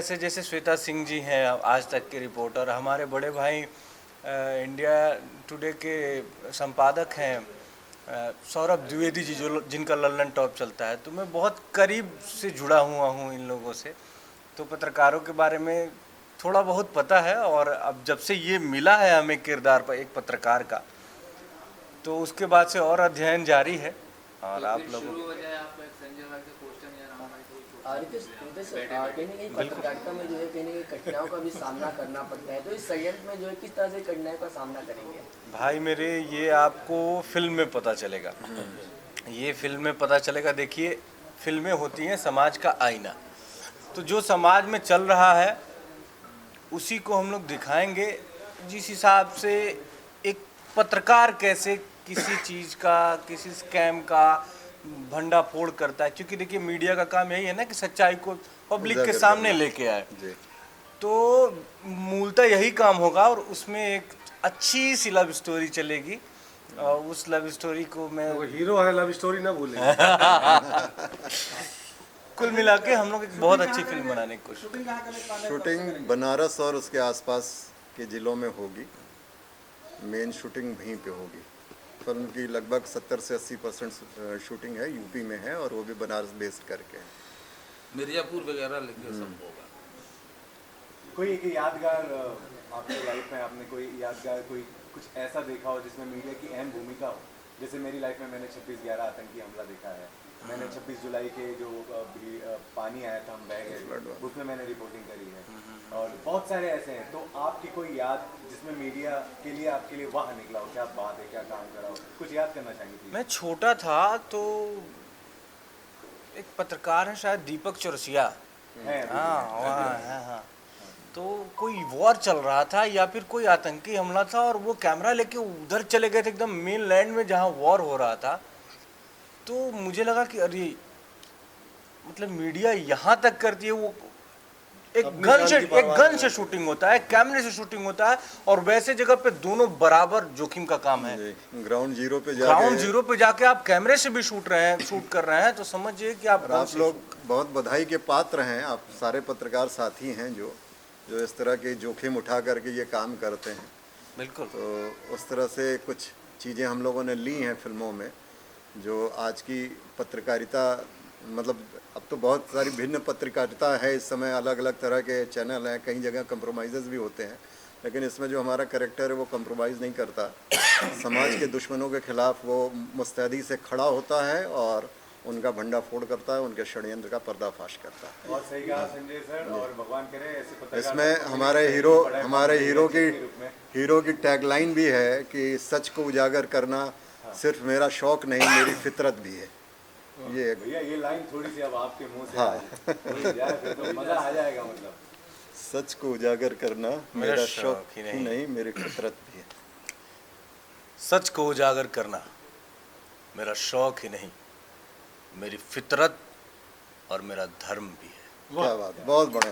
ऐसे जैसे श्वेता सिंह जी हैं आज तक के रिपोर्टर, हमारे बड़े भाई इंडिया टुडे के संपादक हैं सौरभ द्विवेदी जी, जो जिनका लल्लन टॉप चलता है, तो मैं बहुत करीब से जुड़ा हुआ हूँ इन लोगों से। तो पत्रकारों के बारे में थोड़ा बहुत पता है, और अब जब से ये मिला है हमें किरदार पर एक पत्रकार का, तो उसके बाद से और अध्ययन जारी है। और तो आप फिर लोगों शुरू हो जाए आपका एक संजय भाई का क्वेश्चन या राम भाई रितेश कहीं ना कहीं पत्रकारिता में जो है कहीं ना कहीं कठिनाइयों का भी सामना करना पड़ता है, तो इस संयंत्र में जो है किस तरह से कठिनाइयों का सामना करेंगे? भाई मेरे, ये आपको फिल्म में पता चलेगा, ये फिल्म में पता चलेगा। देखिए, फिल्में होती हैं समाज का आईना, तो जो समाज में चल रहा है उसी को हम लोग दिखाएंगे। जिस हिसाब से एक पत्रकार कैसे किसी चीज़ का, किसी स्कैम का भंडाफोड़ करता है, क्योंकि देखिए मीडिया का काम यही है ना कि सच्चाई को पब्लिक के सामने लेके आए, तो मूलतः यही काम होगा। और उसमें एक अच्छी सी लव स्टोरी चलेगी, और उस लव स्टोरी को मैं, वो हीरो है, लव स्टोरी ना भूलें। कुल मिला के हम लोग एक बहुत अच्छी फिल्म बनाने की कोशिश। शूटिंग बनारस और उसके आसपास के ज़िलों में होगी। मेन शूटिंग वहीं पे होगी। फिल्म की लगभग 70 से 80% शूटिंग है यूपी में है, और वो भी बनारस बेस्ड करके है। मिर्जापुर वगैरह लेके सब होगा। कोई एक यादगार आपकी लाइफ में आपने कोई यादगार कोई कुछ ऐसा देखा हो जिसमें मीडिया की अहम भूमिका हो? जैसे मेरी लाइफ में मैंने 26/11 आतंकी हमला देखा है, मैंने 26 जुलाई के जो पानी आया था, हम बह गए, उसमें मैंने रिपोर्टिंग करी है, और बहुत सारे ऐसे हैं। तो आपकी कोई याद जिसमें मीडिया के लिए आपके लिए वाह निकला हो, क्या बात है, क्या काम करा हो, कुछ याद करना चाहेंगे? मैं छोटा था तो एक पत्रकार है शायद दीपक चौरसिया, हाँ, तो कोई वॉर चल रहा था या फिर कोई आतंकी हमला था, और वो कैमरा लेके उधर चले गए थे एकदम मेन लैंड में जहाँ वॉर हो रहा था। तो मुझे लगा कि अरे, मतलब मीडिया यहाँ तक करती है। वो एक गन से शूटिंग होता है, कैमरे से शूटिंग होता है, और वैसे जगह पे दोनों बराबर जोखिम का काम है। ग्राउंड जीरो पे जाके आप कैमरे से भी शूट कर रहे हैं, तो समझिए कि आप लोग बहुत बधाई के पात्र हैं। आप सारे पत्रकार साथी हैं जो इस तरह के जोखिम उठा करके ये काम करते हैं। बिल्कुल। तो उस तरह से कुछ चीज़ें हम लोगों ने ली हैं फिल्मों में, जो आज की पत्रकारिता, मतलब अब तो बहुत सारी भिन्न पत्रकारिता है इस समय, अलग अलग तरह के चैनल हैं, कई जगह कंप्रोमाइज़ भी होते हैं, लेकिन इसमें जो हमारा कैरेक्टर है वो कंप्रोमाइज़ नहीं करता। समाज के दुश्मनों के खिलाफ वो मुस्तैदी से खड़ा होता है और उनका भंडाफोड़ करता है, उनके षड्यंत्र का पर्दाफाश करता है। बहुत सही कहा संजय सर, और भगवान करे ऐसे पत्रकार। इसमें हमारे हीरो की टैगलाइन भी है कि सच को उजागर करना सिर्फ मेरा शौक नहीं, मेरी फितरत भी है। ये लाइन थोड़ी सी अब आपके मुंह से तो मजा आ जाएगा। मतलब सच को उजागर करना मेरा शौक ही नहीं, मेरी फितरत भी है। सच को उजागर करना मेरा शौक ही नहीं, मेरी फितरत और मेरा धर्म भी है। क्या बात, बहुत बढ़िया,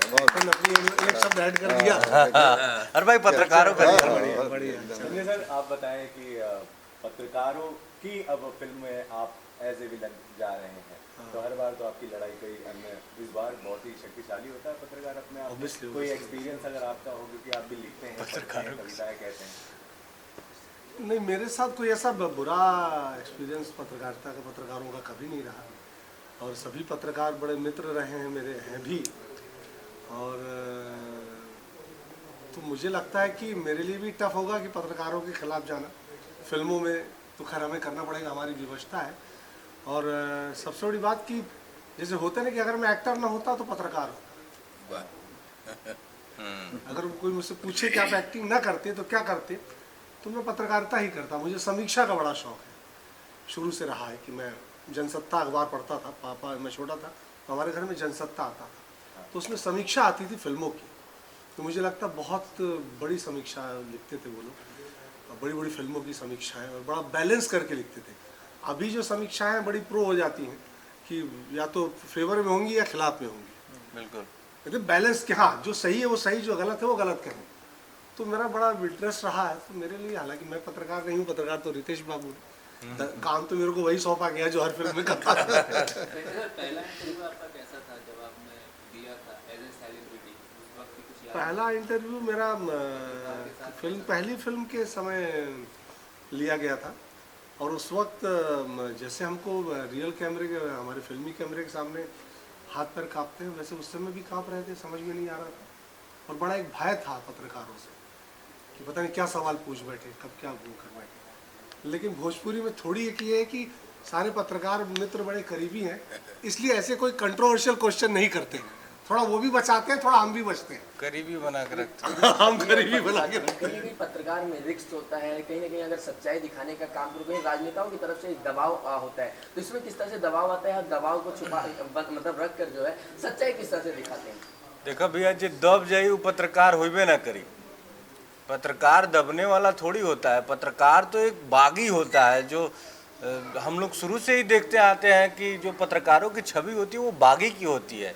एक शब्द ऐड कर दिया। अरे भाई, पत्रकारों का संजय सर, आप बताएं कि पत्रकारों की अब फिल्म में आप एज ए विलन जा रहे हैं, तो हर बार तो आपकी लड़ाई कोई अन्य, इस बार बहुत ही शक्तिशाली होता है पत्रकार अपने आप में। कोई एक्सपीरियंस अगर आपका हो, क्योंकि आप भी लिखते हैं, कविताएं कहते हैं? नहीं, मेरे साथ कोई ऐसा बुरा एक्सपीरियंस पत्रकारिता का, पत्रकारों का कभी नहीं रहा, और सभी पत्रकार बड़े मित्र रहे हैं मेरे, हैं भी। और तो मुझे लगता है कि मेरे लिए भी टफ होगा कि पत्रकारों के खिलाफ जाना फिल्मों में, तो खैर हमें करना पड़ेगा, हमारी व्यवस्था है। और सबसे बड़ी बात कि जैसे होता है ना कि अगर मैं एक्टर ना होता तो पत्रकार होता। अगर कोई मुझसे पूछे कि आप एक्टिंग ना करते तो क्या करते, तो मैं पत्रकारिता ही करता। मुझे समीक्षा का बड़ा शौक है, शुरू से रहा है कि मैं जनसत्ता अखबार पढ़ता था। पापा, मैं छोटा था तो हमारे घर में जनसत्ता आता था, तो उसमें समीक्षा आती थी फिल्मों की। तो मुझे लगता बहुत बड़ी समीक्षा लिखते थे वो लोग, बड़ी बड़ी फिल्मों की समीक्षाएं, और बड़ा बैलेंस करके लिखते थे। अभी जो समीक्षाएं बड़ी प्रो हो जाती हैं कि या तो फेवर में होंगी या खिलाफ में होंगी। बिल्कुल, लेकिन बैलेंस के, हाँ, जो सही है वो सही, जो गलत है वो गलत कहें। तो मेरा बड़ा इंटरेस्ट रहा है। तो मेरे लिए, हालांकि मैं पत्रकार नहीं हूँ, पत्रकार तो रितेश बाबू ने, काम तो मेरे को वही सौंपा गया जो हर फिल्म में करता था। पहला इंटरव्यू आपका कैसा था जब आपने दिया था एज ए सेलिब्रिटी? पहला इंटरव्यू मेरा पहली फिल्म के समय लिया गया था, और उस वक्त जैसे हमको रियल कैमरे के, हमारे फिल्मी कैमरे के सामने हाथ पैर कांपते हैं, वैसे उस समय भी कांप रहे थे, समझ में नहीं आ रहा था। और बड़ा एक भय था पत्रकारों से कि पता नहीं क्या सवाल पूछ बैठे, कब क्या वो कर बैठे। लेकिन भोजपुरी में थोड़ी एक ये है कि सारे पत्रकार मित्र बड़े करीबी हैं, इसलिए ऐसे कोई कंट्रोवर्शियल क्वेश्चन नहीं करते। थोड़ा वो भी बचाते हैं, थोड़ा हम भी बचते हैं। करीबी बना कर रखते हैं। हम करीबी बना के कहीं ना कहीं पत्रकार में रिस्क होता है, कहीं ना कहीं अगर सच्चाई दिखाने का काम करो, कहीं राजनेताओं की तरफ से दबाव होता है, तो इसमें किस तरह से दबाव आता है, दबाव को छुपा मतलब रख कर जो है सच्चाई किस तरह से दिखाते हैं? देखो भैया, जो दब जाई वो पत्रकार होइबे ना करी। पत्रकार दबने वाला थोड़ी होता है। पत्रकार तो एक बागी होता है, जो हम लोग शुरू से ही देखते आते हैं कि जो पत्रकारों की छवि होती है वो बागी की होती है।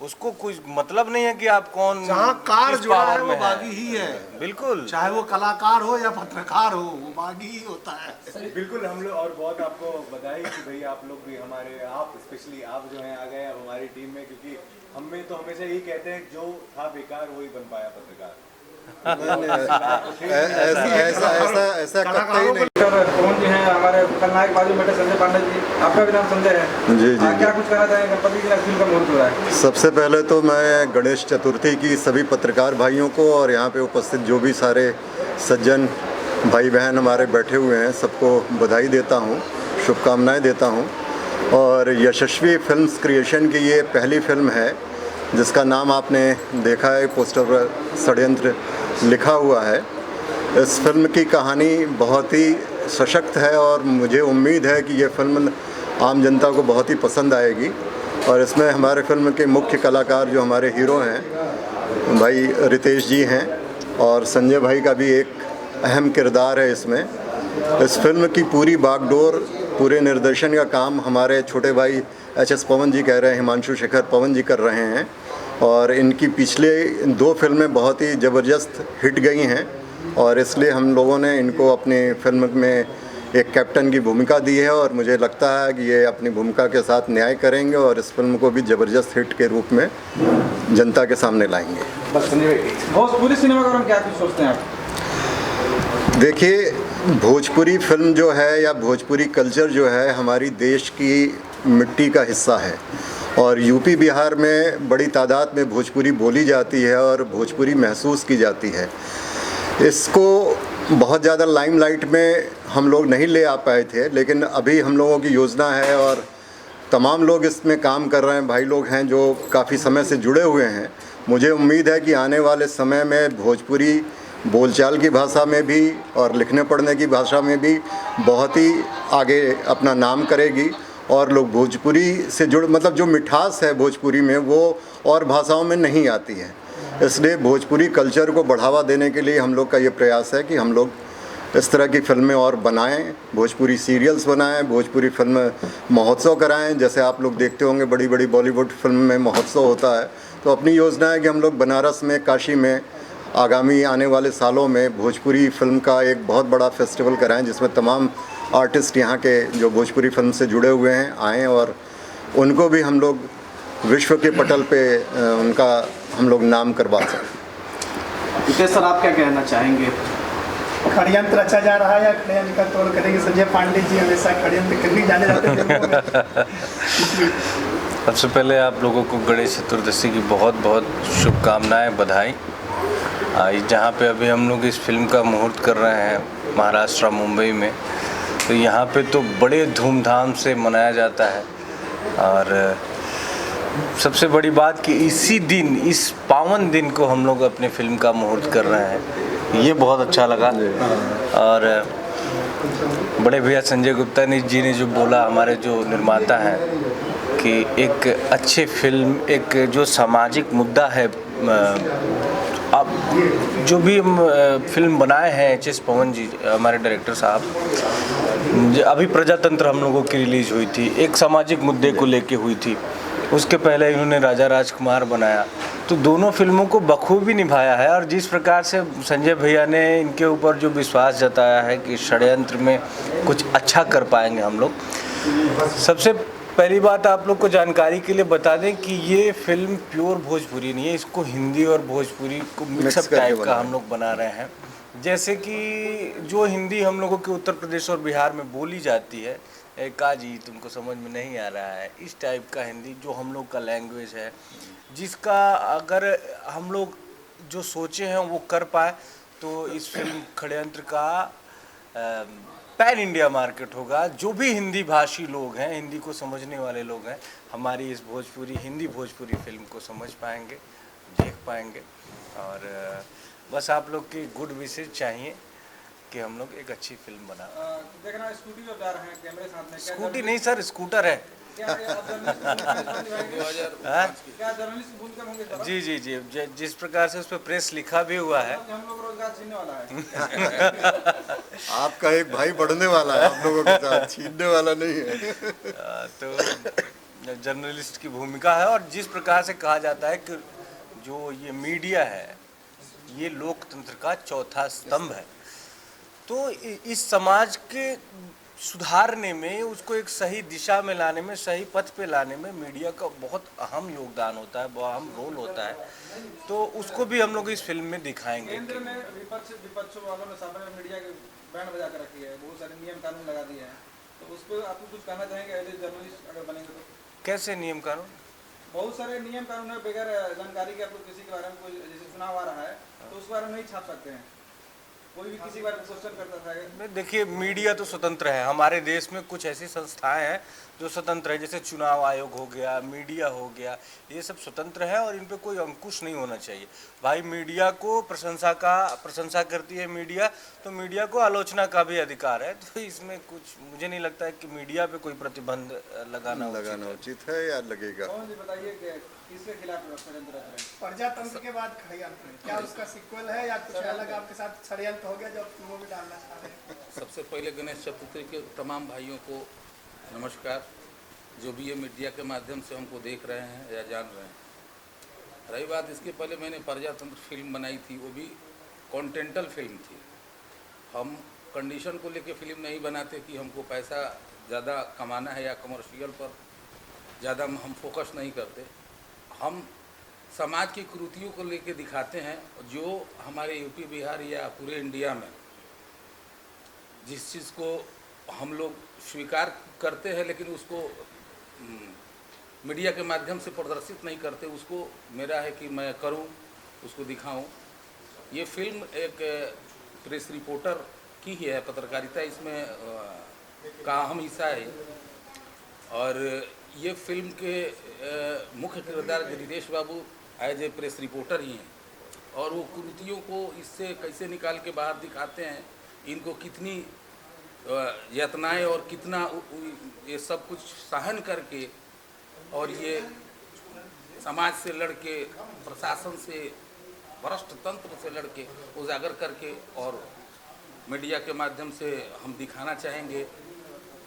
उसको कुछ मतलब नहीं है कि आप कौन, जहाँ कार किस जुड़ा पावर है वो में बागी ही है। बिल्कुल, चाहे वो कलाकार हो या पत्रकार हो, वो बागी ही होता है। बिल्कुल। हम लोग और बहुत आपको बधाई कि भाई आप लोग भी हमारे, आप स्पेशली आप जो हैं आ गए अब हमारी टीम में, क्योंकि हमें तो हमेशा यही कहते हैं जो था बेकार वही बन पाया पत्रकार। ऐसा कतई नहीं। कौन जी हैं हमारे खलनायक बाजू बैठे संजय पांडे जी, आपका भी नाम संजय है। जी जी क्या कुछ कहना चाहेंगे, गणपति जी फिल्म का मुहूर्त हो रहा है? सबसे पहले तो मैं गणेश चतुर्थी की सभी पत्रकार भाइयों को और यहाँ पे उपस्थित जो भी सारे सज्जन भाई बहन हमारे बैठे हुए हैं सबको बधाई देता हूँ, शुभकामनाएं देता हूँ। और यशस्वी फिल्म्स क्रिएशन की ये पहली फिल्म है जिसका नाम आपने देखा है, पोस्टर पर षड्यंत्र लिखा हुआ है। इस फिल्म की कहानी बहुत ही सशक्त है और मुझे उम्मीद है कि ये फिल्म आम जनता को बहुत ही पसंद आएगी। और इसमें हमारे फिल्म के मुख्य कलाकार जो हमारे हीरो हैं भाई रितेश जी हैं, और संजय भाई का भी एक अहम किरदार है इसमें। इस फिल्म की पूरी बागडोर, पूरे निर्देशन का काम हमारे छोटे भाई HS पवन जी कह रहे हैं, हिमांशु शेखर पवन जी कर रहे हैं। और इनकी पिछले 2 फिल्में बहुत ही ज़बरदस्त हिट गई हैं और इसलिए हम लोगों ने इनको अपनी फिल्म में एक कैप्टन की भूमिका दी है। और मुझे लगता है कि ये अपनी भूमिका के साथ न्याय करेंगे और इस फिल्म को भी ज़बरदस्त हिट के रूप में जनता के सामने लाएंगे। बस संजय भाई, भोजपुरी सिनेमा के बारे में क्या कुछ सोचते हैं आप? देखिए, भोजपुरी फिल्म जो है या भोजपुरी कल्चर जो है हमारी देश की मिट्टी का हिस्सा है और यूपी बिहार में बड़ी तादाद में भोजपुरी बोली जाती है और भोजपुरी महसूस की जाती है। इसको बहुत ज़्यादा लाइमलाइट में हम लोग नहीं ले आ पाए थे, लेकिन अभी हम लोगों की योजना है और तमाम लोग इसमें काम कर रहे हैं, भाई लोग हैं जो काफ़ी समय से जुड़े हुए हैं। मुझे उम्मीद है कि आने वाले समय में भोजपुरी बोलचाल की भाषा में भी और लिखने पढ़ने की भाषा में भी बहुत ही आगे अपना नाम करेगी और लोग भोजपुरी से मतलब जो मिठास है भोजपुरी में वो और भाषाओं में नहीं आती है। इसलिए भोजपुरी कल्चर को बढ़ावा देने के लिए हम लोग का ये प्रयास है कि हम लोग इस तरह की फिल्में और बनाएं, भोजपुरी सीरियल्स बनाएं, भोजपुरी फिल्म महोत्सव कराएं। जैसे आप लोग देखते होंगे बड़ी बड़ी बॉलीवुड फिल्म में महोत्सव होता है, तो अपनी योजना है कि हम लोग बनारस में, काशी में आगामी आने वाले सालों में भोजपुरी फिल्म का एक बहुत बड़ा फेस्टिवल कराएं जिसमें तमाम आर्टिस्ट यहाँ के जो भोजपुरी फिल्म से जुड़े हुए हैं आएँ और उनको भी हम लोग विश्व के पटल पे उनका हम लोग नाम करवा सकें। विकेश सर, आप क्या कहना चाहेंगे? षड्यंत्र रचा जा रहा है या षड्यंत्र का तोड़ करेंगे? संजय पांडे जी हमेशा षड्यंत्र करने जाने जाते हैं। सबसे पहले आप लोगों को गणेश चतुर्दशी की बहुत बहुत शुभकामनाएं, बधाई। जहाँ पे अभी हम लोग इस फिल्म का मुहूर्त कर रहे हैं महाराष्ट्र मुंबई में, तो यहाँ पे तो बड़े धूमधाम से मनाया जाता है। और सबसे बड़ी बात कि इसी दिन, इस पावन दिन को हम लोग अपने फिल्म का मुहूर्त कर रहे हैं, ये बहुत अच्छा लगा। और बड़े भैया संजय गुप्ता जी ने जो बोला, हमारे जो निर्माता हैं, कि एक अच्छे फिल्म, एक जो सामाजिक मुद्दा है, अब जो भी हम फिल्म बनाए हैं HS पवन जी हमारे डायरेक्टर साहब, अभी प्रजातंत्र हम लोगों की रिलीज़ हुई थी, एक सामाजिक मुद्दे को लेके हुई थी। उसके पहले इन्होंने राजा राजकुमार बनाया, तो दोनों फिल्मों को बखूबी निभाया है। और जिस प्रकार से संजय भैया ने इनके ऊपर जो विश्वास जताया है कि षड्यंत्र में कुछ अच्छा कर पाएंगे हम लोग, सबसे पहली बात आप लोग को जानकारी के लिए बता दें कि ये फिल्म प्योर भोजपुरी नहीं है, इसको हिंदी और भोजपुरी को मिक्सअप करके टाइप बना का है। हम लोग बना रहे हैं। जैसे कि जो हिंदी हम लोगों के उत्तर प्रदेश और बिहार में बोली जाती है, काजी तुमको समझ में नहीं आ रहा है, इस टाइप का हिंदी जो हम लोग का लैंग्वेज है, जिसका अगर हम लोग जो सोचे हैं वो कर पाए तो इस फिल्म षड्यंत्र का पैन इंडिया मार्केट होगा। जो भी हिंदी भाषी लोग हैं, हिंदी को समझने वाले लोग हैं, हमारी इस हिंदी भोजपुरी फिल्म को समझ पाएंगे, देख पाएंगे। और बस आप लोग की गुड विशेज चाहिए कि हम लोग एक अच्छी फिल्म बना। देखना स्कूटी जो जा रहे हैं कैमरे साथ में, क्या स्कूटी नहीं सर, स्कूटर है। क्या आप जर्नलिस्ट हाँ? क्या जर्नलिस्ट की भूमिका होंगे सर? जी जी जी, जिस प्रकार से उस पर प्रेस लिखा भी हुआ है। हम लोग रोजगार छीनने वाला है। आपका एक भाई बढ़ने वाला है, आप लोगों के साथ छीनने वाला नहीं है। तो जर्नलिस्ट की भूमिका है। और जिस प्रकार से कहा जाता है कि जो ये मीडिया है ये लोकतंत्र का चौथा स्तंभ है, तो इस समाज के सुधारने में, उसको एक सही दिशा में लाने में, सही पथ पे लाने में मीडिया का बहुत अहम योगदान होता है, बहुत अहम रोल होता है। तो उसको भी हम लोग इस फिल्म में दिखाएंगे। केंद्र में विपक्ष वालों ने सामने मीडिया के बैंड बजा कर रखी है, बहुत सारे नियम कानून लगा दिए हैं, तो उस पर आपको कुछ कहना चाहेंगे एज ए जर्नलिस्ट अगर बनेंगे तो? कैसे नियम कानून? बहुत सारे नियम कानून है, बगैर जानकारी के आप लोग किसी के बारे में कोई जैसे चुनाव आ रहा है तो उस बारे में नहीं छाप सकते हैं, कोई भी किसी बारे में क्वेश्चन करता था। देखिए, मीडिया तो स्वतंत्र है। हमारे देश में कुछ ऐसी संस्थाएं हैं जो स्वतंत्र है, जैसे चुनाव आयोग हो गया, मीडिया हो गया, ये सब स्वतंत्र है और इन पे कोई अंकुश नहीं होना चाहिए। भाई मीडिया को प्रशंसा करती है मीडिया, तो मीडिया को आलोचना का भी अधिकार है। तो इसमें कुछ मुझे नहीं लगता है कि मीडिया पे कोई प्रतिबंध लगाना उचित है या लगेगा। कौन जी बताइए कि किसके खिलाफ षड्यंत्र रच रहे हैं? प्रजातंत्र के बाद षड्यंत्र, क्या उसका सीक्वल है या कुछ अलग आपके साथ षड्यंत्र हो गया जो आप फिल्मों में डालना चाह रहे हैं? सबसे पहले गणेश चतुर्थी के तमाम भाइयों को नमस्कार, जो भी ये मीडिया के माध्यम से हमको देख रहे हैं या जान रहे हैं। रही बात, इसके पहले मैंने प्रजातंत्र फिल्म बनाई थी, वो भी कॉन्टेंटल फिल्म थी। हम कंडीशन को लेके फिल्म नहीं बनाते कि हमको पैसा ज़्यादा कमाना है या कमर्शियल पर ज़्यादा हम फोकस नहीं करते। हम समाज की कुरीतियों को लेके दिखाते हैं, जो हमारे यूपी बिहार या पूरे इंडिया में जिस चीज़ को हम लोग स्वीकार करते हैं लेकिन उसको मीडिया के माध्यम से प्रदर्शित नहीं करते, उसको मेरा है कि मैं करूं, उसको दिखाऊं। ये फिल्म एक प्रेस रिपोर्टर की ही है, पत्रकारिता इसमें का अहम हिस्सा है। और ये फिल्म के मुख्य किरदार रितेश बाबू एज ए प्रेस रिपोर्टर ही हैं, और वो कुरीतियों को इससे कैसे निकाल के बाहर दिखाते हैं, इनको कितनी यातनाएं और कितना ये सब कुछ सहन करके, और ये समाज से लड़के, प्रशासन से, भ्रष्ट तंत्र से लड़के, उजागर करके और मीडिया के माध्यम से हम दिखाना चाहेंगे।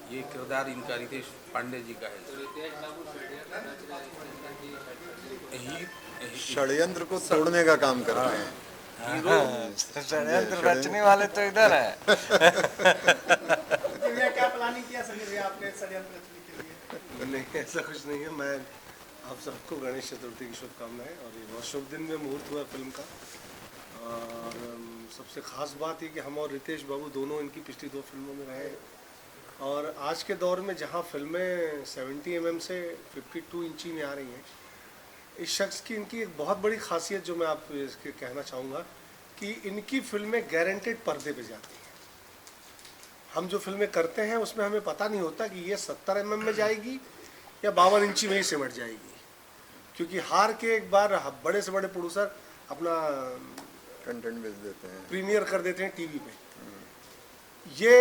ये किरदार इनका रितेश पांडे जी का है। षड्यंत्र को तोड़ने का काम करते हैं। षड्यंत्र रचने वाले तो इधर है। भैया क्या प्लानिंग किया संजय भैया आपने षड्यंत्र रचने के लिए? नहीं, ऐसा कुछ नहीं है। मैं आप सबको गणेश चतुर्थी की शुभकामनाएं। और ये बहुत शुभ दिन में मुहूर्त हुआ फिल्म का। और सबसे ख़ास बात ये कि हम और रितेश बाबू दोनों इनकी पिछली 2 फिल्मों में रहे। और आज के दौर में जहाँ फिल्में 70 mm से 52 इंची में आ रही हैं, इस शख्स की इनकी एक बहुत बड़ी खासियत जो मैं आपको इसके कहना चाहूँगा कि इनकी फिल्में गारंटेड पर्दे पे जाती हैं। हम जो फिल्में करते हैं उसमें हमें पता नहीं होता कि ये 70 mm में जाएगी या 52 इंची में ही सिमट जाएगी, क्योंकि हार के एक बार बड़े से बड़े प्रोड्यूसर अपना कंटेंट बेच देते हैं, प्रीमियर कर देते हैं टीवी पे। ये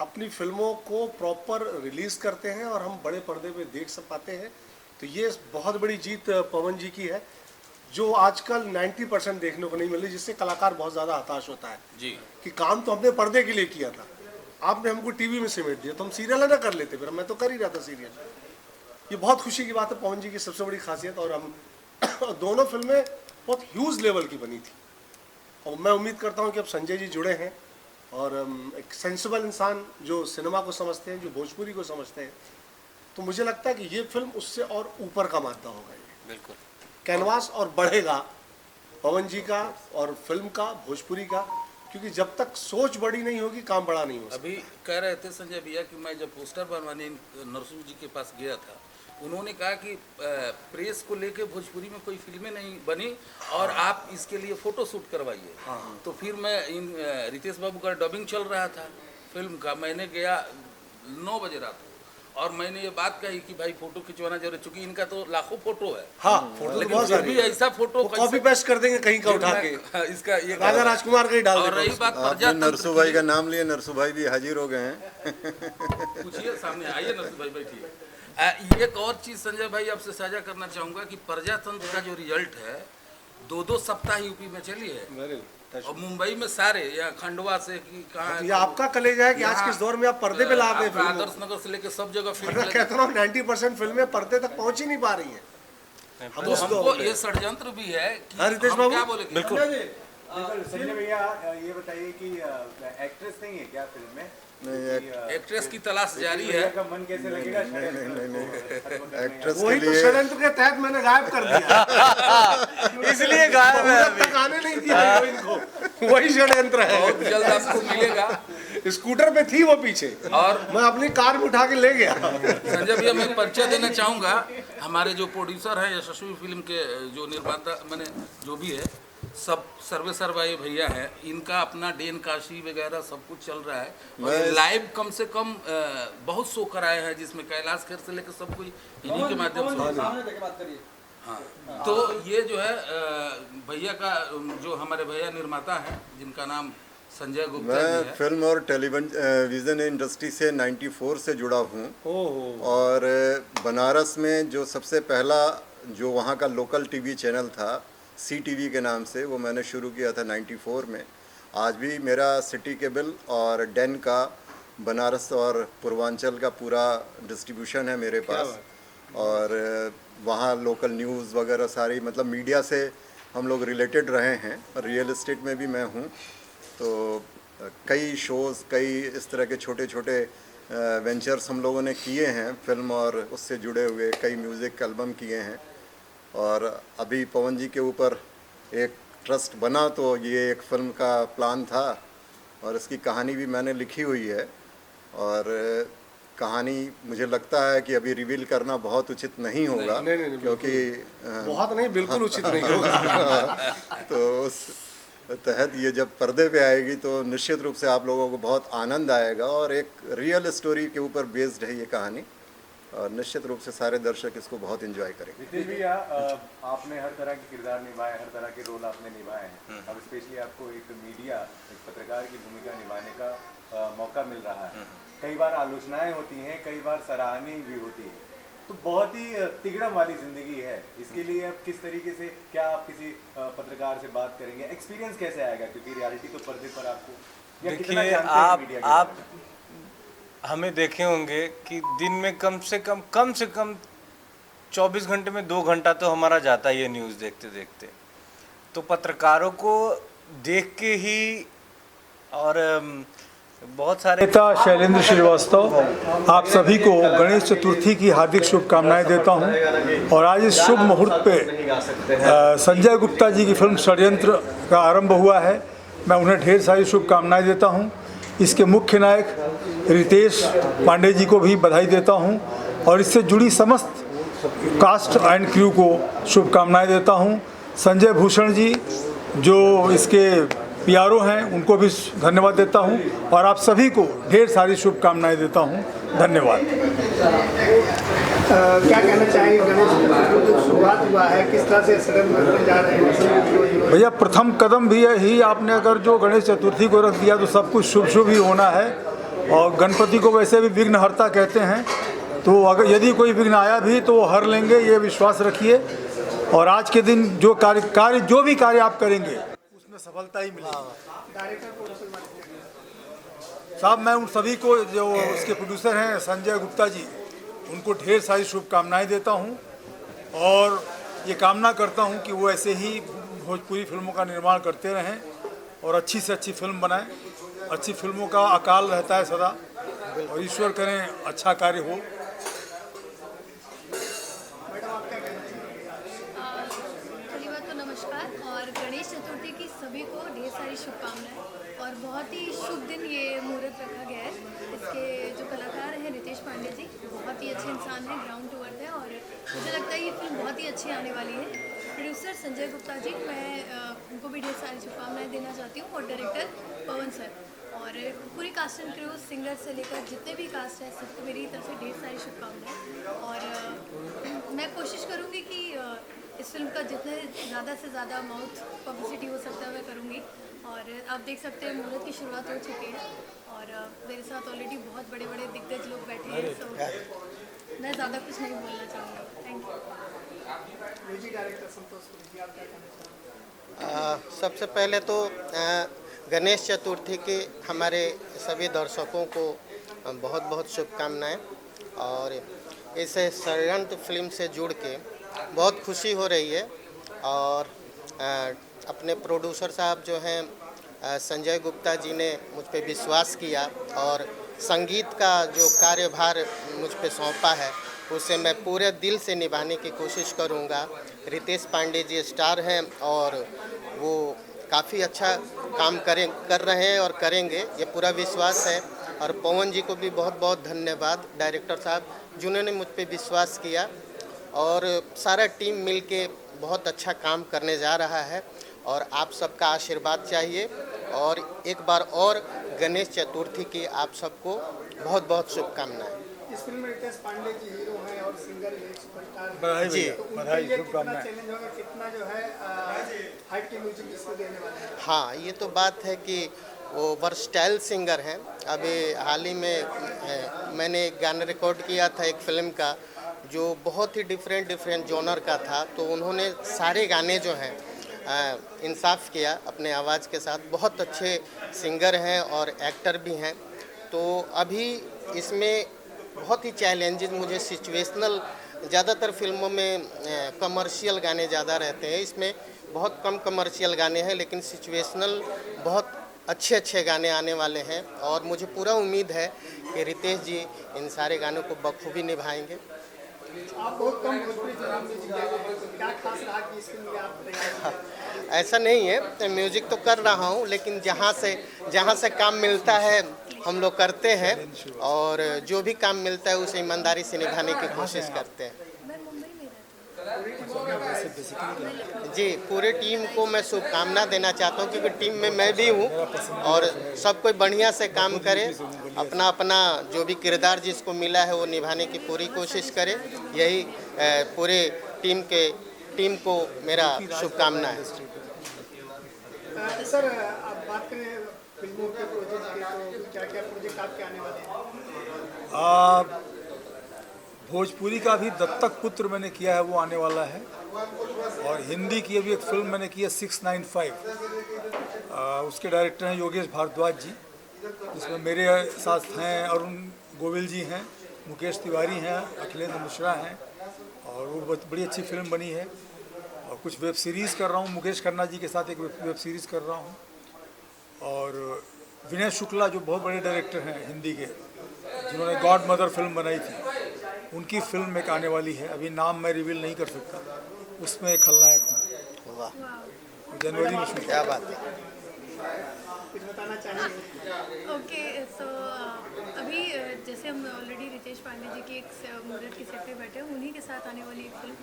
अपनी फिल्मों को प्रॉपर रिलीज़ करते हैं और हम बड़े पर्दे पे देख सब पाते हैं। तो ये बहुत बड़ी जीत पवन जी की है, जो आजकल 90% देखने को नहीं मिल रही, जिससे कलाकार बहुत ज़्यादा हताश होता है जी कि काम तो हमने पर्दे के लिए किया था, आपने हमको टीवी में समेट दिया, तो हम सीरियल ना कर लेते, फिर मैं तो कर ही रहा था सीरियल। ये बहुत खुशी की बात है, पवन जी की सबसे बड़ी खासियत। और हम दोनों फिल्में बहुत ह्यूज लेवल की बनी थी, और मैं उम्मीद करता हूँ कि अब संजय जी जुड़े हैं और एक सेंसिबल इंसान जो सिनेमा को समझते हैं, जो भोजपुरी को समझते हैं, तो मुझे लगता है कि ये फिल्म उससे और ऊपर का मादा होगा, ये बिल्कुल। कैनवास और बढ़ेगा पवन जी का और फिल्म का, भोजपुरी का, क्योंकि जब तक सोच बड़ी नहीं होगी काम बड़ा नहीं हो सकता। अभी कह रहे थे संजय भैया कि मैं जब पोस्टर बनवाने नरसिंह जी के पास गया था, उन्होंने कहा कि प्रेस को लेके भोजपुरी में कोई फिल्में नहीं बनी और आप इसके लिए फोटो शूट करवाइए। तो फिर मैं इन रितेश बाबू का डबिंग चल रहा था फिल्म का, मैंने गया 9 बजे रात को और मैंने ये बात कही कि भाई फोटो खिंचवाना जरूर, चूंकि इनका तो लाखों फोटो है। हाँ, फोटो तो लेकिन बहुत फिर सारी भी है। ऐसा फोटो वो कॉपी पेस्ट कर देंगे कहीं का उठा के, इसका ये राजा राजकुमार का ही डाल और देंगे। रही बात आपने प्रजातंत्र नरसू भाई का नाम लिया, नरसू भाई भी हाजिर हो गए हैं। पूछिए, सामने आइए नरसिंह भाई, बैठिए। एक और चीज संजय भाई आपसे साझा करना चाहूंगा कि प्रजातंत्र का जो रिजल्ट है 2-2 सप्ताह यूपी में चली है और मुंबई में सारे या खंडवा से कि कहाँ ये आपका कलेजा है कि आज के इस दौर में आप पर्दे पे ला रहे हैं आदर्श नगर से लेकर सब जगह मैं फिल्म कहता हूँ 90% फिल्में पर्दे तक पहुंच ही नहीं पा रही हैं। तो हमको ये षड्यंत्र भी है कि हाँ, रितेश हम बाबू? क्या बोले बिल्कुल। संजय भैया ये बताइए कि एक्ट्रेस नहीं है क्या फिल्म में? नहीं, एक्ट्रेस की तलाश जारी है। भैया का मन कैसे लगेगा? एक्ट्रेस के वही तो लिए षड्यंत्र के तहत मैंने गायब कर दिया इसलिए गायब है जब तक आने नहीं दिया हीरोइन को, वही षड्यंत्र बहुत है। जल्द आपको मिलेगा। स्कूटर पे थी वो पीछे और मैं अपनी कार में उठा के ले गया। संजय भैया मैं परिचय देना चाहूँगा, हमारे जो प्रोड्यूसर हैं यशस्वी फिल्म के जो निर्माता मैंने जो भी है सब सर्वेसर भाई भैया हैं, इनका अपना डेन काशी वगैरह सब कुछ चल रहा है और लाइव कम से कम बहुत शो कराए हैं जिसमें कैलाश खेर से लेकर सब कुछ इन्हीं के माध्यम से सामने देके बात करिए। हाँ, तो ये जो है भैया का जो हमारे भैया निर्माता हैं जिनका नाम संजय गुप्ता जी मैं है। फिल्म और टेलीविजन इंडस्ट्री से 94 से जुड़ा हूँ ओहो, और बनारस में जो सबसे पहला जो वहाँ का लोकल टीवी चैनल था CTV के नाम से, वो मैंने शुरू किया था 94 में। आज भी मेरा सिटी केबल और डेन का बनारस और पूर्वांचल का पूरा डिस्ट्रीब्यूशन है मेरे पास और वहाँ लोकल न्यूज़ वगैरह सारी मतलब मीडिया से हम लोग रिलेटेड रहे हैं। रियल एस्टेट में भी मैं हूँ, तो कई शोज़, कई इस तरह के छोटे छोटे वेंचर्स हम लोगों ने किए हैं फिल्म और उससे जुड़े हुए, कई म्यूज़िक एल्बम किए हैं। और अभी पवन जी के ऊपर एक ट्रस्ट बना तो ये एक फिल्म का प्लान था और इसकी कहानी भी मैंने लिखी हुई है और कहानी मुझे लगता है कि अभी रिवील करना बहुत उचित नहीं होगा नहीं, क्योंकि बहुत नहीं, बिल्कुल उचित नहीं होगा। तो उस तहत ये जब पर्दे पे आएगी तो निश्चित रूप से आप लोगों को बहुत आनंद आएगा और एक रियल स्टोरी के ऊपर बेस्ड है ये कहानी और निश्चित रूप से सारे दर्शक इसको बहुत एंजॉय करेंगे। रितेश भैया आपने हर तरह के किरदार निभाए, हर तरह के रोल आपने निभाए हैं। अब स्पेशली आपको एक मीडिया, एक पत्रकार की भूमिका निभाने का मौका मिल रहा है। कई बार आलोचनाएं होती हैं, कई बार सराहनीय भी होती है, तो बहुत ही तिगड़म वाली जिंदगी है। इसके लिए अब किस तरीके से, क्या आप किसी पत्रकार से बात करेंगे, एक्सपीरियंस कैसे आएगा? क्योंकि रियलिटी तो पर्दे पर आपको, या कितना देखिए जानते हैं मीडिया के आप बारे में? हमें देखे होंगे कि दिन में कम से कम 24 घंटे में 2 घंटा तो हमारा जाता ही है न्यूज़ देखते देखते। तो पत्रकारों को देख के ही और बहुत सारे नेता शैलेंद्र श्रीवास्तव आप सभी को गणेश चतुर्थी की हार्दिक शुभकामनाएं देता हूं और आज इस शुभ मुहूर्त पे संजय गुप्ता जी की फिल्म षड्यंत्र का आरंभ हुआ है। मैं उन्हें ढेर सारी शुभकामनाएं देता हूं। इसके मुख्य नायक रितेश पांडे जी को भी बधाई देता हूं और इससे जुड़ी समस्त कास्ट एंड क्रू को शुभकामनाएं देता हूं। संजय भूषण जी जो इसके PRO हैं उनको भी धन्यवाद देता हूं और आप सभी को ढेर सारी शुभकामनाएं देता हूं। धन्यवाद। क्या कहना चाहिए गणेश चतुर्थी की शुरुआत हुआ है, किस तरह से सडन बनने जा रहे हैं? भैया प्रथम कदम भी ही आपने अगर जो गणेश चतुर्थी को रख दिया तो सब कुछ शुभ शुभ ही होना है और गणपति को वैसे भी विघ्नहर्ता कहते हैं, तो अगर यदि कोई विघ्न आया भी तो वो हर लेंगे, ये विश्वास रखिए। और आज के दिन जो कार्य जो भी कार्य आप करेंगे उसमें सफलता ही मिलेगी। साहब मैं उन सभी को जो उसके प्रोड्यूसर हैं संजय गुप्ता जी, उनको ढेर सारी शुभकामनाएं देता हूं और ये कामना करता हूं कि वो ऐसे ही भोजपुरी फिल्मों का निर्माण करते रहें और अच्छी से अच्छी फिल्म बनाएं। अच्छी फिल्मों का अकाल रहता है सदा और ईश्वर करें अच्छा कार्य हो। धन्यवाद और गणेश चतुर्थी की सभी को ढेर सारी शुभकामनाएं और बहुत ही शुभ दिन ये मुहूर्त रखा गया है। इसके जो कलाकार हैं रितेश पांडे जी बहुत ही अच्छे इंसान हैं, ग्राउंड टू अर्थ है और मुझे लगता है ये फिल्म बहुत ही अच्छी आने वाली है। प्रोड्यूसर संजय गुप्ता जी, मैं उनको भी ढेर सारी शुभकामनाएं देना चाहती हूँ और डायरेक्टर पवन सर और पूरी कास्ट एंड क्रू, सिंगर से लेकर जितने भी कास्ट है सबको मेरी तरफ से ढेर सारी शुभकामनाएं और मैं कोशिश करूँगी कि इस फिल्म का जितने ज़्यादा से ज़्यादा माउथ पब्लिसिटी हो सकता है मैं करूँगी। और आप देख सकते हैं मुहूर्त की शुरुआत हो चुकी है और मेरे साथ ऑलरेडी बहुत बड़े बड़े दिग्गज लोग बैठे हैं, तो मैं ज़्यादा कुछ नहीं बोलना चाहूँगी। Thank you. Music director Santosh ji, आप क्या कहना चाहेंगे? सबसे पहले तो गणेश चतुर्थी की हमारे सभी दर्शकों को बहुत बहुत शुभकामनाएं और इस षड्यंत्र फिल्म से जुड़ के बहुत खुशी हो रही है और अपने प्रोड्यूसर साहब जो हैं संजय गुप्ता जी ने मुझ पे विश्वास किया और संगीत का जो कार्यभार मुझ पे सौंपा है उसे मैं पूरे दिल से निभाने की कोशिश करूँगा। रितेश पांडे जी स्टार हैं और वो काफ़ी अच्छा काम कर रहे हैं और करेंगे, ये पूरा विश्वास है। और पवन जी को भी बहुत बहुत धन्यवाद, डायरेक्टर साहब जिन्होंने मुझ पे विश्वास किया और सारा टीम मिलके बहुत अच्छा काम करने जा रहा है और आप सबका आशीर्वाद चाहिए। और एक बार और गणेश चतुर्थी की आप सबको बहुत बहुत शुभकामनाएं। इस फिल्म में रितेश पांडे जी हीरो हैं और सिंगर भी एक सुपरस्टार हैं। बधाई जी। भैया, तो उनके बधाई, लिए कितना शुभकामनाएं। चैलेंज होगा, कितना जो है हाइट के म्यूजिक इसको देने वाले हैं? हाँ, ये तो बात है कि वो वर्सटाइल सिंगर हैं। अभी हाल ही में मैंने एक गाना रिकॉर्ड किया था एक फिल्म का जो बहुत ही डिफरेंट जॉनर का था, तो उन्होंने सारे गाने जो हैं इंसाफ किया अपने आवाज़ के साथ। बहुत अच्छे सिंगर हैं और एक्टर भी हैं। तो अभी इसमें बहुत ही चैलेंजेस मुझे सिचुएशनल, ज़्यादातर फिल्मों में कमर्शियल गाने ज़्यादा रहते हैं, इसमें बहुत कम कमर्शियल गाने हैं लेकिन सिचुएशनल बहुत अच्छे गाने आने वाले हैं और मुझे पूरा उम्मीद है कि रितेश जी इन सारे गानों को बखूबी निभाएंगे। आप बहुत कम भोजपुरी फिल्म म्यूजिक दे रहे हैं, तो क्या खास रहा कि इस फिल्म में आप तैयार? ऐसा नहीं है, तो म्यूजिक तो कर रहा हूँ लेकिन जहाँ से काम मिलता है हम लोग करते हैं और जो भी काम मिलता है उसे ईमानदारी से निभाने की कोशिश करते हैं। मैं मुंबई में रहती हूँ। जी, पूरे टीम को मैं शुभकामना देना चाहता हूँ क्योंकि टीम में मैं भी हूँ और सब कोई बढ़िया से काम करे, अपना अपना जो भी किरदार जिसको मिला है वो निभाने की पूरी कोशिश करे। यही पूरे टीम को मेरा शुभकामना है। सर, आप बात करें फिल्मों के प्रोजेक्ट की, तो क्या क्या प्रोजेक्ट आपके आने वाले हैं? भोजपुरी का भी दत्तक पुत्र मैंने किया है, वो आने वाला है। और हिंदी की अभी एक फिल्म मैंने की है 695, उसके डायरेक्टर हैं योगेश भारद्वाज जी, जिसमें मेरे साथ हैं अरुण गोविल जी हैं, मुकेश तिवारी हैं, अखिलेंद्र मिश्रा हैं और वो बड़ी अच्छी फिल्म बनी है। और कुछ वेब सीरीज़ कर रहा हूँ, मुकेश खन्ना जी के साथ एक वेब सीरीज़ कर रहा हूँ। और विनय शुक्ला जो बहुत बड़े डायरेक्टर हैं हिंदी के, जिन्होंने गॉड मदर फिल्म बनाई थी, उनकी फिल्म एक आने वाली है, अभी नाम मैं रिवील नहीं कर सकता, उसमें एक खलनायक हूँ। वाह, जनवरी में शूट। क्या बात है। कुछ बताना चाहेंगे? ओके, सो अभी जैसे हम ऑलरेडी रितेश पांडे जी की एक मुहूर्त की सेट पे बैठे हैं, उन्हीं के साथ आने वाली एक फिल्म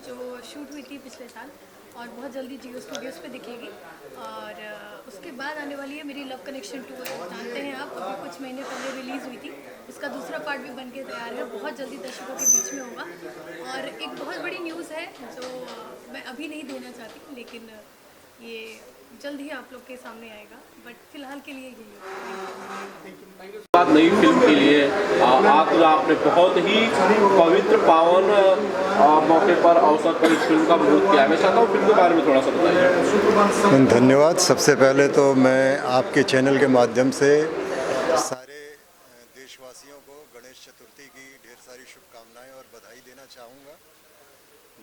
जो शूट हुई थी पिछले साल और बहुत जल्दी जियो स्टूडियोज़ पे दिखेगी। और उसके बाद आने वाली है मेरी लव कनेक्शन 2, जानते हैं आप, अभी कुछ महीने पहले रिलीज़ हुई थी। उसका दूसरा पार्ट भी बन के तैयार है, बहुत जल्दी दर्शकों के बीच में होगा। और एक बहुत बड़ी न्यूज़ है जो मैं अभी नहीं देना चाहती लेकिन ये जल्द ही आप लोग के सामने आएगा, बट फिलहाल के लिए यही बाद नई फिल्म के लिए आज आपने बहुत ही पवित्र पावन मौके पर अवसर पर इस फिल्म का मुहूर्त किया। मैं चाहता हूँ फिल्म के बारे में थोड़ा सा बताइए। धन्यवाद। सबसे पहले तो मैं आपके चैनल के माध्यम से सारे देशवासियों को गणेश चतुर्थी की ढेर सारी शुभकामनाएं और बधाई देना चाहूँगा।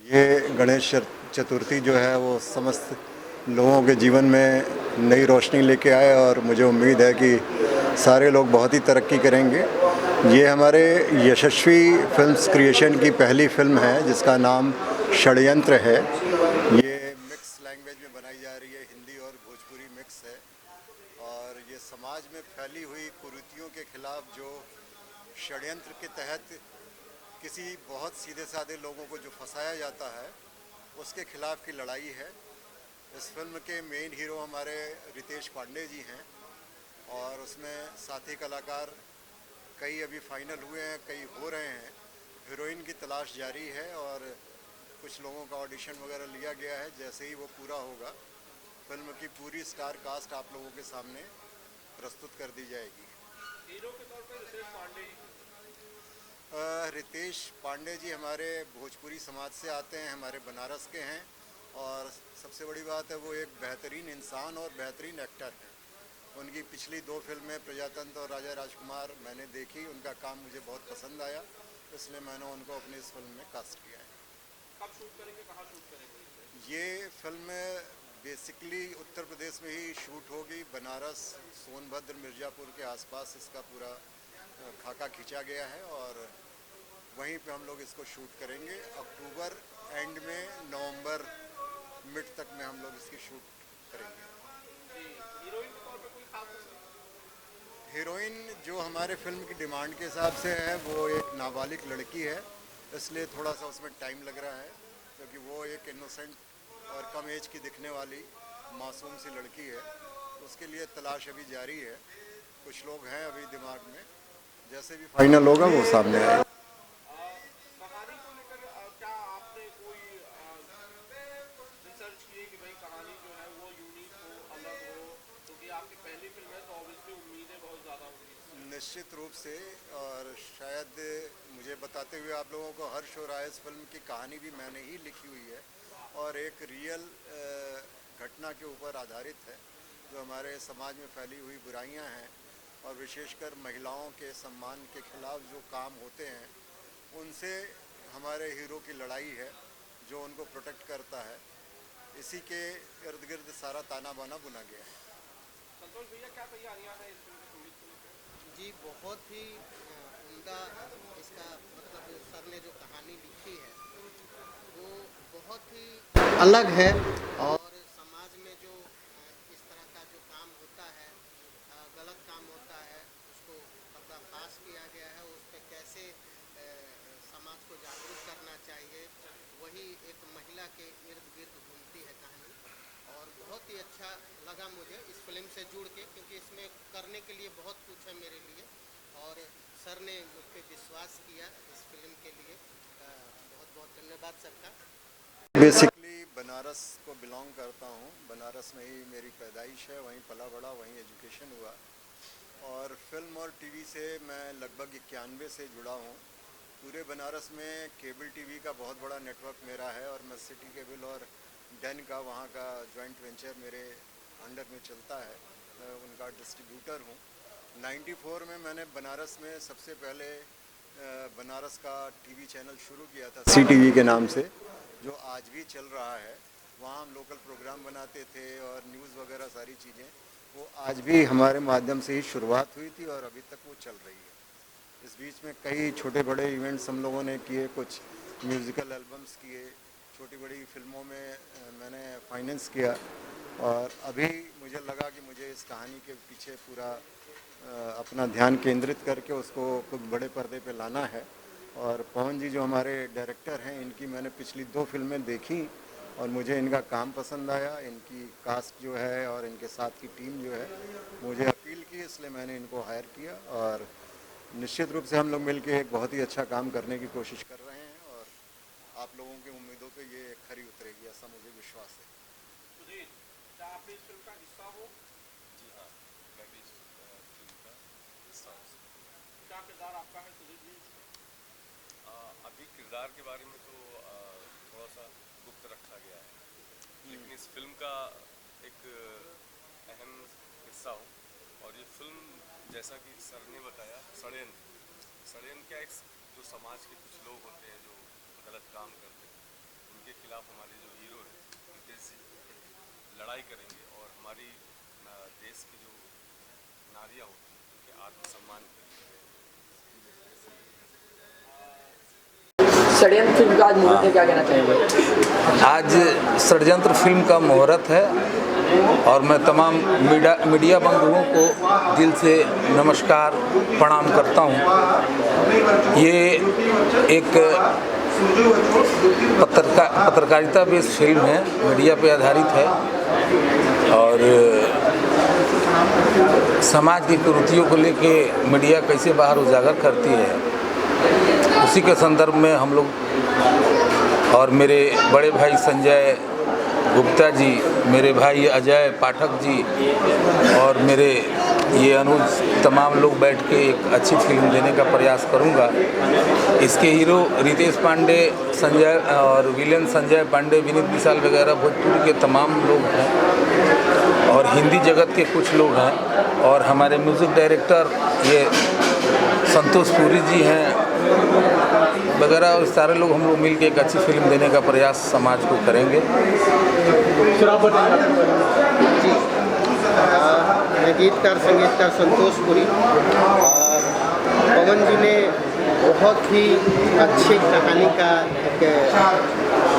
ये गणेश चतुर्थी जो है वो समस्त लोगों के जीवन में नई रोशनी लेके आए और मुझे उम्मीद है कि सारे लोग बहुत ही तरक्की करेंगे। ये हमारे यशस्वी फिल्म्स क्रिएशन की पहली फिल्म है जिसका नाम षड्यंत्र है। ये मिक्स लैंग्वेज में बनाई जा रही है, हिंदी और भोजपुरी मिक्स है। और ये समाज में फैली हुई कुरीतियों के खिलाफ जो षड्यंत्र के तहत किसी बहुत सीधे साधे लोगों को जो फंसाया जाता है उसके खिलाफ की लड़ाई है। इस फिल्म के मेन हीरो हमारे रितेश पांडे जी हैं और उसमें साथी कलाकार कई अभी फाइनल हुए हैं, कई हो रहे हैं। हीरोइन की तलाश जारी है और कुछ लोगों का ऑडिशन वगैरह लिया गया है। जैसे ही वो पूरा होगा फिल्म की पूरी स्टार कास्ट आप लोगों के सामने प्रस्तुत कर दी जाएगी। हीरो के तौर पर रितेश पांडे रितेश पांडे जी हमारे भोजपुरी समाज से आते हैं, हमारे बनारस के हैं और सबसे बड़ी बात है वो एक बेहतरीन इंसान और बेहतरीन एक्टर हैं। उनकी पिछली 2 फिल्में प्रजातंत्र और राजा राजकुमार मैंने देखी, उनका काम मुझे बहुत पसंद आया, इसलिए मैंने उनको अपनी इस फिल्म में कास्ट किया है। कब शूट करेंगे, कहाँ शूट करेंगे? ये फिल्म बेसिकली उत्तर प्रदेश में ही शूट होगी। बनारस, सोनभद्र, मिर्ज़ापुर के आसपास इसका पूरा खाका खींचा गया है और वहीं पे हम लोग इसको शूट करेंगे। अक्टूबर एंड में नवंबर मिड तक में हम लोग इसकी शूट करेंगे। हीरोइन के तौर पे कोई खास? हीरोइन जो हमारे फिल्म की डिमांड के हिसाब से है वो एक नाबालिग लड़की है, इसलिए थोड़ा सा उसमें टाइम लग रहा है क्योंकि वो एक इनोसेंट और कम एज की दिखने वाली मासूम सी लड़की है। उसके लिए तलाश अभी जारी है, कुछ लोग हैं अभी दिमाग में, जैसे भी फाइनल होगा वो सामने आएगा। कहानी को लेकर क्या आपने कोई रिसर्च की है कि भाई कहानी जो है वो यूनिक हो, अलग हो? क्योंकि आपकी पहली फिल्म है तो ऑब्वियसली उम्मीदें बहुत ज़्यादा होंगी। निश्चित रूप से, और शायद मुझे बताते हुए आप लोगों को हर्ष हो रहा है, इस फिल्म की कहानी भी मैंने ही लिखी हुई है और एक रियल घटना के ऊपर आधारित है जो हमारे समाज में फैली हुई बुराइयां हैं और विशेषकर महिलाओं के सम्मान के खिलाफ जो काम होते हैं उनसे हमारे हीरो की लड़ाई है जो उनको प्रोटेक्ट करता है। इसी के इर्द गिर्द सारा ताना बाना बुना गया है। संतोष भैया, क्या तैयारियां हैं इस फिल्म के संगीत को लेकर? जी बहुत ही उम्दा इसका मतलब सर ने जो कहानी लिखी है वो बहुत ही अलग है और समाज में जो इस तरह का जो काम होता है, गलत काम होता है, उसको पर्दाफाश किया गया है। उस पर कैसे समाज को जागरूक करना चाहिए, वही एक महिला के इर्द गिर्द घूमती है कहानी। और बहुत ही अच्छा लगा मुझे इस फिल्म से जुड़ के, क्योंकि इसमें करने के लिए बहुत कुछ है मेरे लिए और सर ने मुझ पर विश्वास किया इस फिल्म के लिए। बहुत बहुत धन्यवाद सर का। बेसिकली बनारस को बिलोंग करता हूँ, बनारस में ही मेरी पैदाइश है, वहीं पला बड़ा, वहीं एजुकेशन हुआ और फिल्म और टीवी से मैं लगभग 91 से जुड़ा हूँ। पूरे बनारस में केबल टीवी का बहुत बड़ा नेटवर्क मेरा है और मैं सिटी केबल और डेन का वहाँ का जॉइंट वेंचर मेरे अंडर में चलता है, मैं उनका डिस्ट्रीब्यूटर हूँ। 94 में मैंने बनारस में सबसे पहले बनारस का टीवी चैनल शुरू किया था CTV के नाम से, जो आज भी चल रहा है। वहाँ हम लोकल प्रोग्राम बनाते थे और न्यूज़ वगैरह सारी चीज़ें, वो आज भी हमारे माध्यम से ही शुरुआत हुई थी और अभी तक वो चल रही है। इस बीच में कई छोटे बड़े इवेंट्स हम लोगों ने किए, कुछ म्यूज़िकल एल्बम्स किए, छोटी बड़ी फिल्मों में मैंने फाइनेंस किया और अभी मुझे लगा कि मुझे इस कहानी के पीछे पूरा अपना ध्यान केंद्रित करके उसको कुछ बड़े पर्दे पे लाना है। और पवन जी जो हमारे डायरेक्टर हैं, इनकी मैंने पिछली 2 फिल्में देखी और मुझे इनका काम पसंद आया, इनकी कास्ट जो है और इनके साथ की टीम जो है मुझे अपील की, इसलिए मैंने इनको हायर किया और निश्चित रूप से हम लोग मिलके एक बहुत ही अच्छा काम करने की कोशिश कर रहे हैं और आप लोगों की उम्मीदों पे ये खरी उतरेगी, ऐसा मुझे विश्वास है। सुधीर, क्या आप इस फिल्म का हिस्सा हो? जी हाँ, मैं भी इस फिल्म का हिस्सा हूँ। क्या किरदार आपका है सुधीर जी? अभी किरदार के बारे में तो थोड़ा सा गुप्त रखा गया है, लेकिन इस फिल्म का एक अहम हिस्सा हूँ। और ये फिल्म जैसा कि सर ने बताया, षड्यंत्र क्या, एक जो समाज के कुछ लोग होते हैं जो गलत काम करते हैं, उनके खिलाफ हमारे जो हीरो हैं रितेश जी लड़ाई करेंगे और हमारी देश की जो नारियाँ होती हैं उनके आत्मसम्मान करेंगे। षड्यंत्र फिल्म का आज मुहूर्त है, क्या कहना चाहेंगे? आज षड्यंत्र फिल्म का मुहूर्त है और मैं तमाम मीडिया बंधुओं को दिल से नमस्कार प्रणाम करता हूँ। ये एक पत्रकारिता बेस्ड फिल्म है, मीडिया पे आधारित है और समाज की कुरीतियों को लेके मीडिया कैसे बाहर उजागर करती है, उसी के संदर्भ में हम लोग और मेरे बड़े भाई संजय गुप्ता जी, मेरे भाई अजय पाठक जी और मेरे ये अनुज, तमाम लोग बैठ के एक अच्छी फिल्म देने का प्रयास करूंगा। इसके हीरो रितेश पांडे, संजय और विलेन संजय पांडे, विनीत विशाल वगैरह भोजपुरी के तमाम लोग हैं और हिंदी जगत के कुछ लोग हैं और हमारे म्यूज़िक डायरेक्टर ये संतोष पुरी जी हैं वगैरह और सारे लोग हम लोग मिल के एक अच्छी फिल्म देने का प्रयास समाज को करेंगे। जी मैं गीतकार संगीतकार संतोष पुरी। पवन जी ने बहुत ही अच्छी कहानी का एक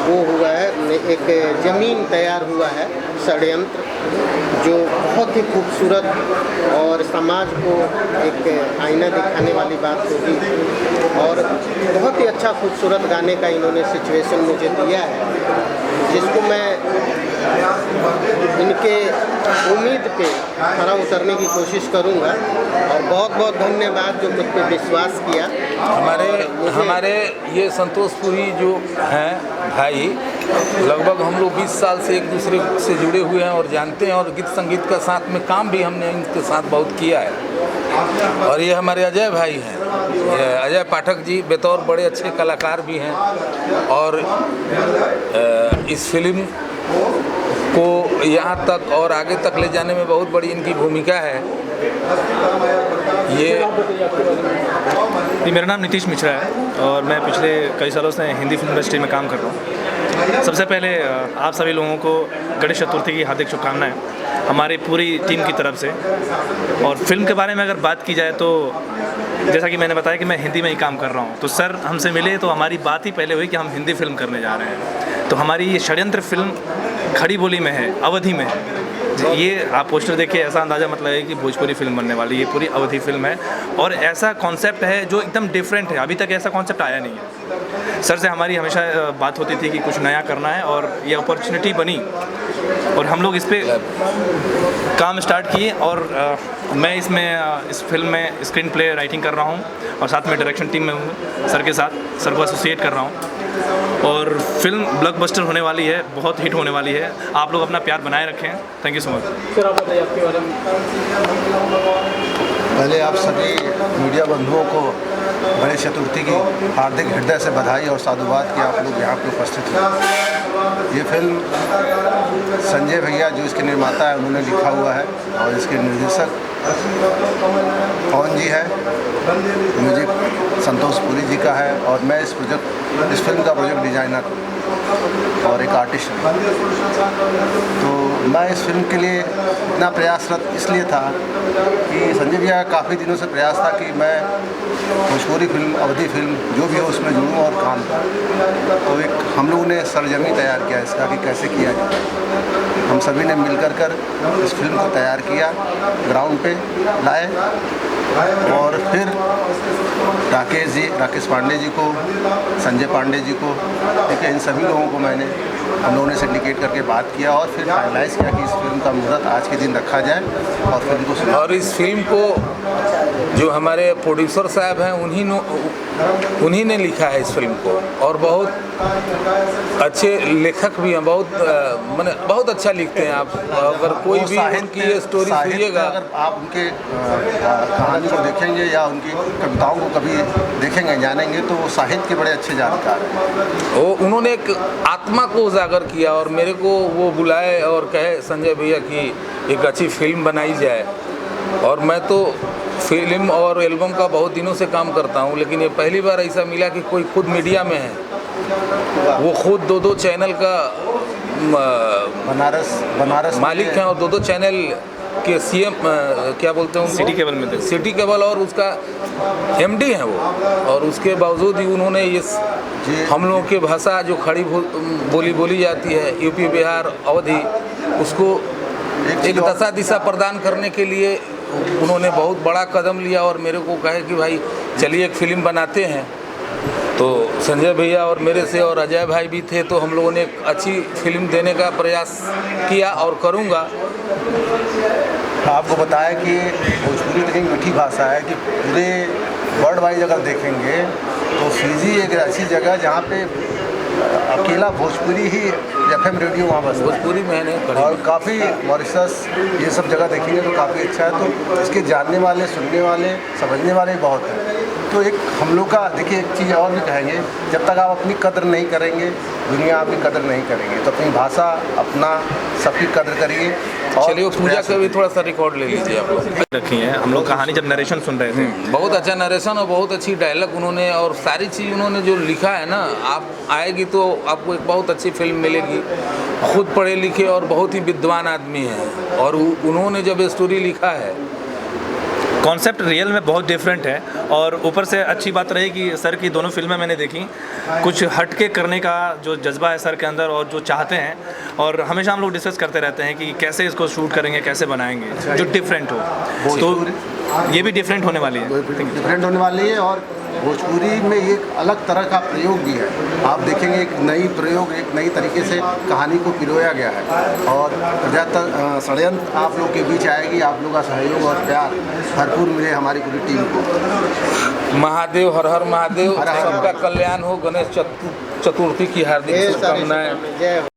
वो हुआ है, एक ज़मीन तैयार हुआ है षड्यंत्र, जो बहुत ही खूबसूरत और समाज को एक आईना दिखाने वाली बात होगी और बहुत ही अच्छा खूबसूरत गाने का इन्होंने सिचुएशन मुझे दिया है, जिसको मैं इनके उम्मीद पे खरा उतरने की कोशिश करूंगा और बहुत बहुत धन्यवाद जो मुझ पे विश्वास किया। हमारे ये संतोष पुरी जो हैं भाई, लगभग हम लोग 20 साल से एक दूसरे से जुड़े हुए हैं और जानते हैं और गीत संगीत का साथ में काम भी हमने इनके साथ बहुत किया है। और ये हमारे अजय भाई हैं, अजय पाठक जी बतौर बड़े अच्छे कलाकार भी हैं और इस फिल्म को यहाँ तक और आगे तक ले जाने में बहुत बड़ी इनकी भूमिका है। मेरा नाम नीतीश मिश्रा है और मैं पिछले कई सालों से हिंदी फिल्म इंडस्ट्री में काम कर रहा हूँ। सबसे पहले आप सभी लोगों को गणेश चतुर्थी की हार्दिक शुभकामनाएं हमारी पूरी टीम की तरफ से। और फिल्म के बारे में अगर बात की जाए तो जैसा कि मैंने बताया कि मैं हिंदी में ही काम कर रहा हूँ, तो सर हमसे मिले तो हमारी बात ही पहले हुई कि हम हिंदी फिल्म करने जा रहे हैं। तो हमारी ये षड्यंत्र फिल्म खड़ी बोली में है, अवधि में है। ये आप पोस्टर देखिए, ऐसा अंदाज़ा मतलब है कि भोजपुरी फिल्म बनने वाली ये पूरी अवधि फिल्म है और ऐसा कॉन्सेप्ट है जो एकदम डिफरेंट है, अभी तक ऐसा कॉन्सेप्ट आया नहीं है। सर से हमारी हमेशा बात होती थी कि कुछ नया करना है और ये अपॉर्चुनिटी बनी और हम लोग इस पर काम स्टार्ट किए और मैं इस फिल्म में स्क्रीन प्ले राइटिंग कर रहा हूँ और साथ में डायरेक्शन टीम में हूँ, सर के साथ सर को एसोसिएट कर रहा हूँ और फिल्म ब्लॉकबस्टर होने वाली है, बहुत हिट होने वाली है। आप लोग अपना प्यार बनाए रखें। Thank you so much. Sir आप बताइए आपके बारे में। पहले आप सभी मीडिया बंधुओं को गणेश चतुर्थी की हार्दिक हृदय से बधाई और साधुवाद कि आप लोग यहाँ पे उपस्थित हैं। ये फिल्म संजय भैया जो इसके निर्माता है उन्होंने लिखा हुआ है और इसके निर्देशक पवन जी है, म्यूजिक संतोष पुरी जी का है और मैं इस फिल्म का प्रोजेक्ट डिजाइनर और एक आर्टिस्ट हूँ। तो मैं इस फिल्म के लिए इतना प्रयासरत इसलिए था कि संजय भैया काफ़ी दिनों से प्रयास था कि मैं भोजपुरी फिल्म, अवधि फिल्म जो भी हो उसमें जुड़ूँ और काम करूँ। तो एक हम लोगों ने सरजमी तैयार किया इसका कि कैसे किया जाए। हम सभी ने मिलकर इस फिल्म को तैयार किया, ग्राउंड पे लाए और फिर राकेश पांडे जी को, संजय पांडे जी को, ठीक है, इन सभी लोगों को हम लोगों ने सिंडिकेट करके बात किया और फिर फाइनलाइज किया कि इस फिल्म का मुहूर्त आज के दिन रखा जाए और फिल्म को और इस फिल्म को जो हमारे प्रोड्यूसर साहब हैं उन्हीं ने लिखा है इस फिल्म को और बहुत अच्छे लेखक भी हैं, बहुत अच्छा लिखते हैं। आप अगर कोई भी उनकी ये स्टोरी सुनिएगा, अगर आप उनके कहानी को देखेंगे या उनकी कविताओं को कभी देखेंगे जानेंगे तो वो साहित्य के बड़े अच्छे जानकार हैं। वो उन्होंने एक आत्मा को उजागर किया और मेरे को वो बुलाए और कहे संजय भैया कि एक अच्छी फिल्म बनाई जाए। और मैं तो फिल्म और एल्बम का बहुत दिनों से काम करता हूँ, लेकिन ये पहली बार ऐसा मिला कि कोई खुद मीडिया में है, वो खुद 2 चैनल का बनारस मालिक हैं और 2 चैनल के सीएम क्या बोलते हैं सिटी केबल में थे। सिटी केबल और उसका एमडी है वो, और उसके बावजूद ही उन्होंने ये हम लोगों की भाषा जो खड़ी बोली जाती है यूपी बिहार अवधि, उसको एक दशा दिशा प्रदान करने के लिए उन्होंने बहुत बड़ा कदम लिया और मेरे को कहे कि भाई चलिए एक फिल्म बनाते हैं। तो संजय भैया और मेरे से और अजय भाई भी थे, तो हम लोगों ने एक अच्छी फिल्म देने का प्रयास किया और करूँगा। आपको बताया कि भोजपुरी इतनी मीठी भाषा है कि पूरे वर्ल्ड वाइड अगर देखेंगे तो फिजी एक ऐसी जगह जहाँ पे अकेला भोजपुरी ही एफएम रेडियो वहाँ बस भोजपुरी में और काफ़ी मॉरिशस ये सब जगह देखेंगे तो काफ़ी अच्छा है। तो इसके जानने वाले, सुनने वाले, समझने वाले बहुत हैं। तो एक हम लोग का देखिए एक चीज़ और भी कहेंगे, जब तक आप अपनी कदर नहीं करेंगे दुनिया आपकी कदर नहीं करेंगे। तो अपनी भाषा अपना सबकी कदर करिए। चलिए पूजा का भी थोड़ा सा रिकॉर्ड ले लीजिए आप लोग। रखी है हम लोग कहानी जब नरेशन सुन रहे थे, बहुत अच्छा नरेशन और बहुत अच्छी डायलॉग उन्होंने और सारी चीज़ उन्होंने जो लिखा है ना, आप आएगी तो आपको एक बहुत अच्छी फिल्म मिलेगी। खुद पढ़े लिखे और बहुत ही विद्वान आदमी हैं और उन्होंने जब स्टोरी लिखा है, कॉन्सेप्ट रियल में बहुत डिफरेंट है। और ऊपर से अच्छी बात रही कि सर की दोनों फिल्में मैंने देखी, कुछ हटके करने का जो जज्बा है सर के अंदर और जो चाहते हैं, और हमेशा हम लोग डिस्कस करते रहते हैं कि कैसे इसको शूट करेंगे, कैसे बनाएंगे जो डिफरेंट हो। तो ये भी डिफरेंट होने वाली है, डिफरेंट होने वाली है। और भोजपुरी में एक अलग तरह का प्रयोग भी है। आप देखेंगे एक नई प्रयोग, एक नई तरीके से कहानी को पिरोया गया है और ज़्यादातर षड्यंत्र आप लोग के बीच आएगी। आप लोग का सहयोग और प्यार भरपूर मिले हमारी पूरी टीम को। महादेव, हर हर महादेव, सबका कल्याण हो। गणेश चतुर्थी की हार्दिक शुभकामनाएं।